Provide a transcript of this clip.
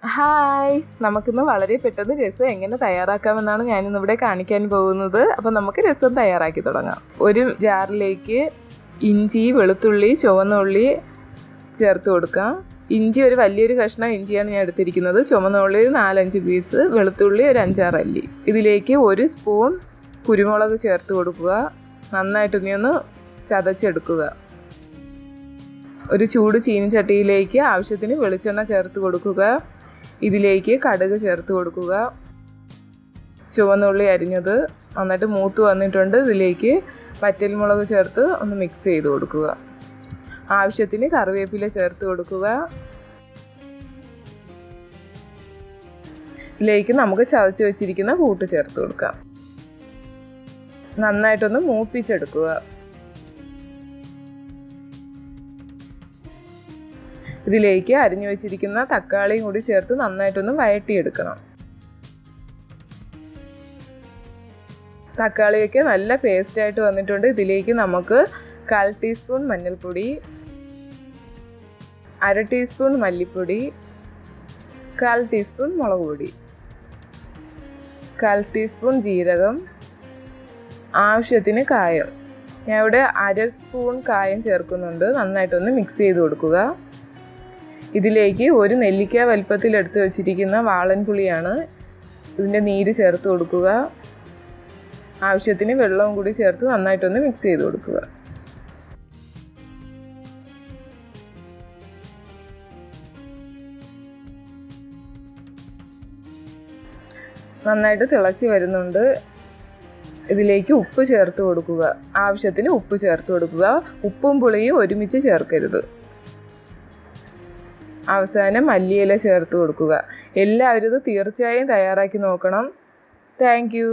Hi, നമുക്കിന്ന് വളരെ പെട്ടെന്ന് രസം എങ്ങനെ തയ്യാറാക്കാമെന്നാണ് ഞാനിന്നിവിടെ കാണിക്കാൻ പോകുന്നത്. അപ്പോൾ നമുക്ക് രസം തയ്യാറാക്കി തുടങ്ങാം. ഒരു ജാറിലേക്ക് ഇഞ്ചി, വെളുത്തുള്ളി, ചുവന്ന ഉള്ളി ചേർത്ത് കൊടുക്കാം. ഇഞ്ചി ഒരു വലിയൊരു കഷ്ണം ഇഞ്ചിയാണ് ഞാൻ എടുത്തിരിക്കുന്നത്. ചുവന്ന ഉള്ളി 4-5 പീസ്, വെളുത്തുള്ളി ഒരു 5-6 അല്ലി. ഇതിലേക്ക് 1 സ്പൂൺ കുരുമുളക് ചേർത്ത് കൊടുക്കുക. നന്നായിട്ടൊന്ന് ചതച്ചെടുക്കുക. ഒരു ചൂട് ചീനിച്ചട്ടിയിലേക്ക് ആവശ്യത്തിന് വെളിച്ചെണ്ണ ചേർത്ത് കൊടുക്കുക. ഇതിലേക്ക് കടുക് ചേർത്ത് കൊടുക്കുക. ചുവന്നുള്ളി അരിഞ്ഞത് നന്നായിട്ട് മൂത്ത് വന്നിട്ടുണ്ട്. ഇതിലേക്ക് വറ്റൽമുളക് ചേർത്ത് ഒന്ന് മിക്സ് ചെയ്ത് കൊടുക്കുക. ആവശ്യത്തിന് കറിവേപ്പില ചേർത്ത് കൊടുക്കുക. ഇതിലേക്ക് നമുക്ക് ചതച്ച് വെച്ചിരിക്കുന്ന കൂട്ട് ചേർത്ത് കൊടുക്കാം. നന്നായിട്ടൊന്ന് മൂപ്പിച്ചെടുക്കുക. ഇതിലേക്ക് അരിഞ്ഞു വെച്ചിരിക്കുന്ന തക്കാളിയും കൂടി ചേർത്ത് നന്നായിട്ടൊന്ന് വഴറ്റിയെടുക്കണം. തക്കാളിയൊക്കെ നല്ല പേസ്റ്റായിട്ട് വന്നിട്ടുണ്ട്. ഇതിലേക്ക് നമുക്ക് 1/4 ടീസ്പൂൺ മഞ്ഞൾപ്പൊടി, 1/2 ടീസ്പൂൺ മല്ലിപ്പൊടി, 1/4 ടീസ്പൂൺ മുളക് പൊടി, 1/4 ടീസ്പൂൺ ജീരകം, ആവശ്യത്തിന് കായം. ഞാൻ ഇവിടെ 1/2 സ്പൂൺ കായം ചേർക്കുന്നുണ്ട്. നന്നായിട്ടൊന്ന് മിക്സ് ചെയ്ത് കൊടുക്കുക. ഇതിലേക്ക് ഒരു നെല്ലിക്ക വലുപ്പത്തിൽ എടുത്ത് വെച്ചിരിക്കുന്ന വാളൻപുളിയാണ്. ഇതിൻ്റെ നീര് ചേർത്ത് കൊടുക്കുക. ആവശ്യത്തിന് വെള്ളവും കൂടി ചേർത്ത് നന്നായിട്ടൊന്ന് മിക്സ് ചെയ്ത് കൊടുക്കുക. നന്നായിട്ട് തിളച്ച് വരുന്നുണ്ട്. ഇതിലേക്ക് ഉപ്പ് ചേർത്ത് കൊടുക്കുക. ആവശ്യത്തിന് ഉപ്പ് ചേർത്ത് കൊടുക്കുക. ഉപ്പും പുളിയും ഒരുമിച്ച് ചേർക്കരുത്. അവസാനം മല്ലിയില ചേർത്ത് കൊടുക്കുക. എല്ലാവരും ഇത് തീർച്ചയായും തയ്യാറാക്കി നോക്കണം. Thank you.